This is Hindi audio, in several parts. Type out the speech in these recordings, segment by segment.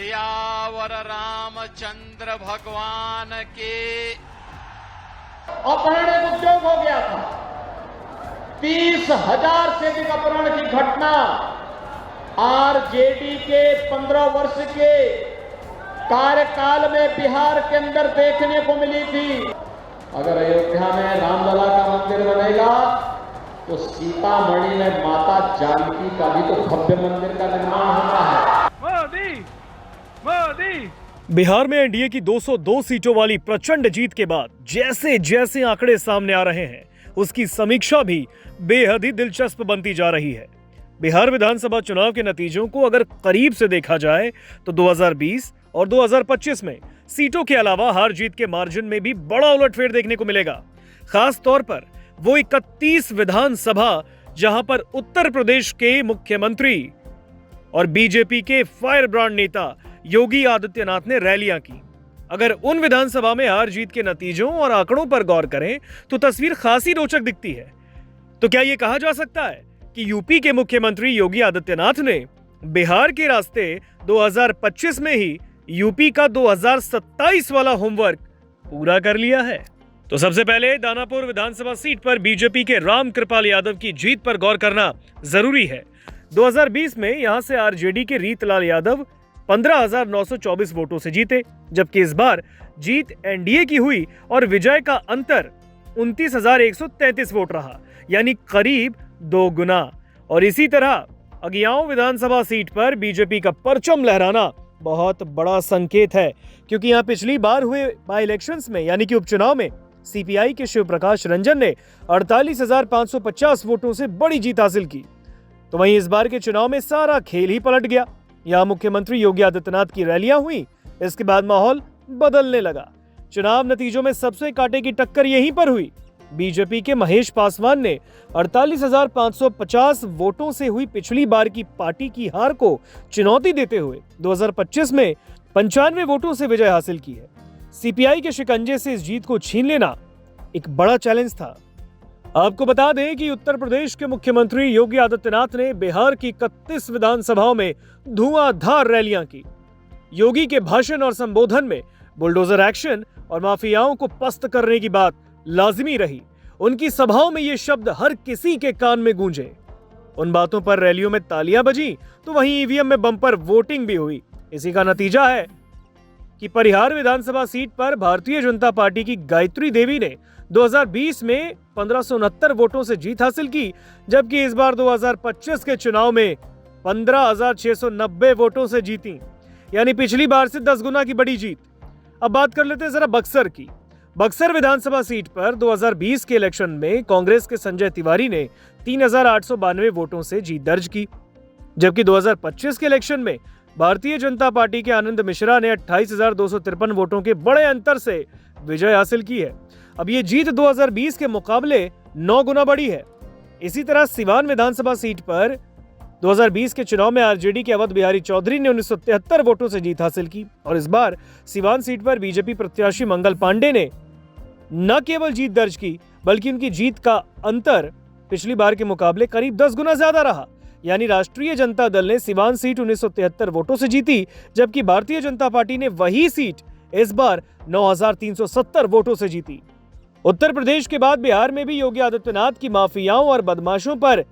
सियावर रामचंद्र भगवान के। अपहरण एक उद्योग हो गया था। 30,000 से अधिक अपहरण की घटना आरजेडी के 15 वर्ष के कार्यकाल में बिहार के अंदर देखने को मिली थी। अगर अयोध्या में रामलला का मंदिर बनेगा तो सीतामढ़ी में माता जानकी का भी तो भव्य मंदिर का निर्माण होना है। मोदी बिहार में एनडीए की 202 सीटों वाली प्रचंड जीत के बाद जैसे जैसे आंकड़े सामने आ रहे हैं, उसकी समीक्षा भी बेहद ही दिलचस्प बनती जा रही है। बिहार विधानसभा चुनाव के नतीजों को अगर करीब से देखा जाए तो 2020 और 2025 में सीटों के अलावा हार जीत के मार्जिन में भी बड़ा उलटफेर देखने को मिलेगा। खास तौर पर वो 31 विधानसभा जहां पर उत्तर प्रदेश के मुख्यमंत्री और बीजेपी के फायर ब्रांड नेता योगी आदित्यनाथ ने रैलियां की। अगर उन विधानसभा में हार जीत के नतीजों और आंकड़ों पर गौर करें तो तस्वीर खासी रोचक दिखती है। तो क्या यह कहा जा सकता है कि यूपी के मुख्यमंत्री योगी आदित्यनाथ ने बिहार के रास्ते 2025 में ही यूपी का 2027 वाला होमवर्क पूरा कर लिया है? तो सबसे पहले दानापुर विधानसभा सीट पर बीजेपी के राम कृपाल यादव की जीत पर गौर करना जरूरी है। 2020 में यहां से आरजेडी के रीतलाल यादव 15,924 वोटों से जीते, जबकि इस बार जीत एनडीए की हुई और विजय का अंतर 29,133 वोट रहा, यानी करीब 2 गुना। और इसी तरह अगियाओं विधानसभा सीट पर बीजेपी का परचम लहराना बहुत बड़ा संकेत है, क्योंकि यहां पिछली बार हुए बाई इलेक्शंस में यानी कि उपचुनाव में सीपीआई के शिव प्रकाश रंजन ने 48,550 वोटों से बड़ी जीत हासिल की। तो वहीं इस बार के चुनाव में सारा खेल ही पलट गया। यहां मुख्यमंत्री योगी आदित्यनाथ की रैलियां हुई, इसके बाद माहौल बदलने लगा। चुनाव नतीजों में सबसे कांटे की टक्कर यहीं पर हुई। बीजेपी के महेश पासवान ने 48,550 वोटों से हुई पिछली बार की पार्टी की हार को चुनौती देते हुए 2025 में 95 वोटों से विजय हासिल की है। सीपीआई के शिकंजे से इस जीत को छीन लेना एक बड़ा चैलेंज था। आपको बता दें कि उत्तर प्रदेश के मुख्यमंत्री योगी आदित्यनाथ ने बिहार की 31 विधानसभाओं में धुआंधार रैलियां की। योगी के भाषण और संबोधन में बुलडोजर एक्शन और माफियाओं को पस्त करने की बात लाजिमी रही। उनकी सभाओं में ये शब्द हर किसी के कान में गूंजे। उन बातों पर रैलियों में तालियां बजी तो वहीं ईवीएम में बम्पर वोटिंग भी हुई। इसी का नतीजा है कि परिहार विधानसभा सीट पर भारतीय जनता पार्टी की गायत्री देवी ने 2020 में 1569 वोटों से जीत हासिल की, जबकि इस बार 2025 के चुनाव में 15,690 वोटों से जीती, यानी पिछली बार से 10 गुना की बड़ी जीत। अब बात कर लेते हैं जरा बक्सर की। बक्सर विधानसभा सीट पर 2020 के इलेक्शन में कांग्रेस के संजय तिवारी ने 3,892 वोटों से जीत दर्ज की, जबकि 2025 के इलेक्शन में भारतीय जनता पार्टी के आनंद मिश्रा ने 28,253 वोटों के बड़े अंतर से विजय हासिल की है। अब ये जीत 2020 के मुकाबले 9 गुना बड़ी है। इसी तरह सिवान विधानसभा सीट पर 2020 के चुनाव में आरजेडी के अवध बिहारी चौधरी ने 1973 वोटों से जीत हासिल की और इस बार सिवान सीट पर बीजेपी प्रत्याशी मंगल पांडे ने न केवल जीत दर्ज की, बल्कि उनकी जीत का अंतर पिछली बार के मुकाबले करीब 10 गुना ज्यादा रहा। यानी राष्ट्रीय जनता दल ने सिवान सीट 1973 वोटों से जीती, जबकि भारतीय जनता पार्टी ने वही सीट इस बार 9,370 वोटों से जीती। उत्तर प्रदेश के बाद बिहार में भी योगी आदित्यनाथ की माफियाओं और बदमाशों पर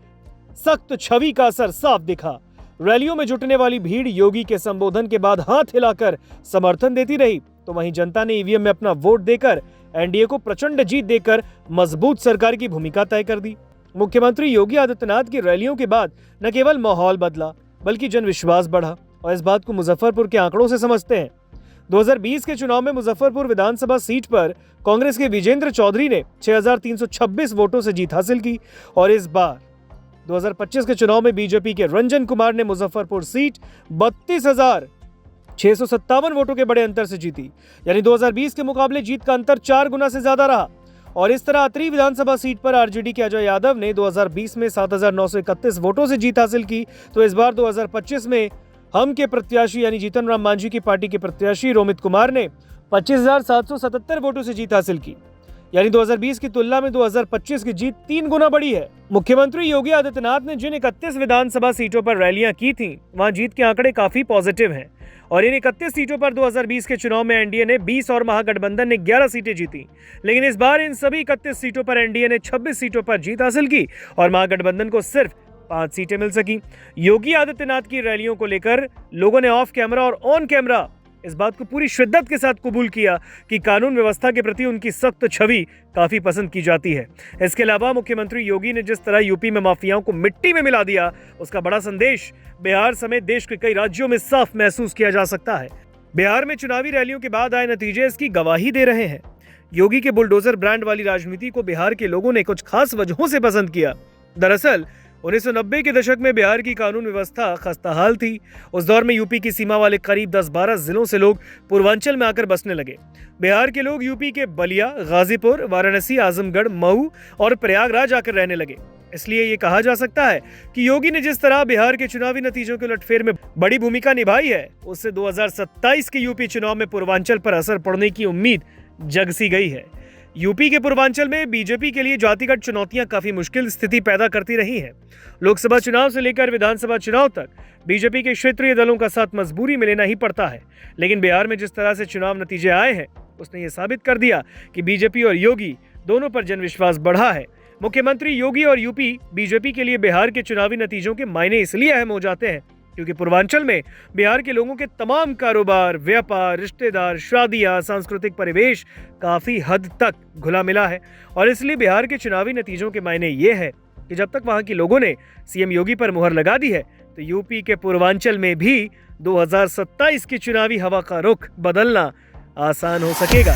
सख्त छवि का असर साफ दिखा। रैलियों में जुटने वाली भीड़ योगी के संबोधन के बाद हाथ हिलाकर समर्थन देती रही, तो वहीं जनता ने ईवीएम में अपना वोट देकर एनडीए को प्रचंड जीत देकर मजबूत सरकार की भूमिका तय कर दी। मुख्यमंत्री योगी आदित्यनाथ की रैलियों के बाद न केवल माहौल बदला, बल्कि जनविश्वास बढ़ा, और इस बात को मुजफ्फरपुर के आंकड़ों से समझते हैं। 2020 के चुनाव में मुजफ्फरपुर विधानसभा सीट पर कांग्रेस के विजेंद्र चौधरी ने 6,326 वोटों से जीत हासिल की और इस बार 2025 के चुनाव में बीजेपी के रंजन कुमार ने मुजफ्फरपुर सीट 32,657 वोटों के बड़े अंतर से जीती, यानी 2020 के मुकाबले जीत का अंतर 4 गुना से ज्यादा रहा। और इस तरह अतरी विधानसभा सीट पर आरजेडी के अजय यादव ने 2020 में 7,931 वोटों से जीत हासिल की, तो इस बार 2025 में हम के प्रत्याशी यानी जीतन राम मांझी की पार्टी के प्रत्याशी रोमित कुमार ने 25,777 वोटों से जीत हासिल की। यानी 2020 की तुलना में 2025 की जीत 3 गुना बढ़ी है। मुख्यमंत्री योगी आदित्यनाथ ने जिन 31 विधानसभा सीटों पर रैलियां की थीं, वहां जीत के आंकड़े काफी पॉजिटिव हैं और इन 31 सीटों पर 2020 के चुनाव में एनडीए ने 20 और महागठबंधन ने 11 सीटें जीती। लेकिन इस बार इन सभी 31 सीटों पर एनडीए ने 26 सीटों पर जीत हासिल की और महागठबंधन को सिर्फ 5 सीटें मिल सकी। योगी आदित्यनाथ की रैलियों को लेकर लोगों ने ऑफ कैमरा और ऑन कैमरा इस बात को पूरी शिद्दत के साथ कबूल किया कि कानून व्यवस्था के प्रति उनकी सख्त छवि काफी पसंद की जाती है। इसके अलावा मुख्यमंत्री योगी ने जिस तरह यूपी में माफियाओं को मिट्टी में मिला दिया, उसका बड़ा संदेश बिहार समेत देश के कई राज्यों में साफ महसूस किया जा सकता है। बिहार में चुनावी रैलियों के बाद आए नतीजे इसकी गवाही दे रहे हैं। योगी के बुलडोजर ब्रांड वाली राजनीति को बिहार के लोगों ने कुछ खास वजहों से पसंद किया। दरअसल 1990 के दशक में बिहार की कानून व्यवस्था खस्ताहाल थी। उस दौर में यूपी की सीमा वाले करीब 10-12 जिलों से लोग पूर्वांचल में आकर बसने लगे। बिहार के लोग यूपी के बलिया, गाजीपुर, वाराणसी, आजमगढ़, मऊ और प्रयागराज आकर रहने लगे। इसलिए ये कहा जा सकता है कि योगी ने जिस तरह बिहार के चुनावी नतीजों के उलटफेर में बड़ी भूमिका निभाई है, उससे 2027 के यूपी चुनाव में पूर्वांचल पर असर पड़ने की उम्मीद जग सी गई है। यूपी के पूर्वांचल में बीजेपी के लिए जातिगत चुनौतियां काफी मुश्किल स्थिति पैदा करती रही हैं। लोकसभा चुनाव से लेकर विधानसभा चुनाव तक बीजेपी के क्षेत्रीय दलों का साथ मजबूरी में लेना ही पड़ता है। लेकिन बिहार में जिस तरह से चुनाव नतीजे आए हैं, उसने ये साबित कर दिया कि बीजेपी और योगी दोनों पर जनविश्वास बढ़ा है। मुख्यमंत्री योगी और यूपी बीजेपी के लिए बिहार के चुनावी नतीजों के मायने इसलिए अहम हो जाते हैं क्योंकि पूर्वांचल में बिहार के लोगों के तमाम कारोबार, व्यापार, रिश्तेदार, शादियां, सांस्कृतिक परिवेश काफी हद तक घुला मिला है और इसलिए बिहार के चुनावी नतीजों के मायने ये है कि जब तक वहां के लोगों ने सीएम योगी पर मुहर लगा दी है, तो यूपी के पूर्वांचल में भी 2027 की चुनावी हवा का रुख बदलना आसान हो सकेगा।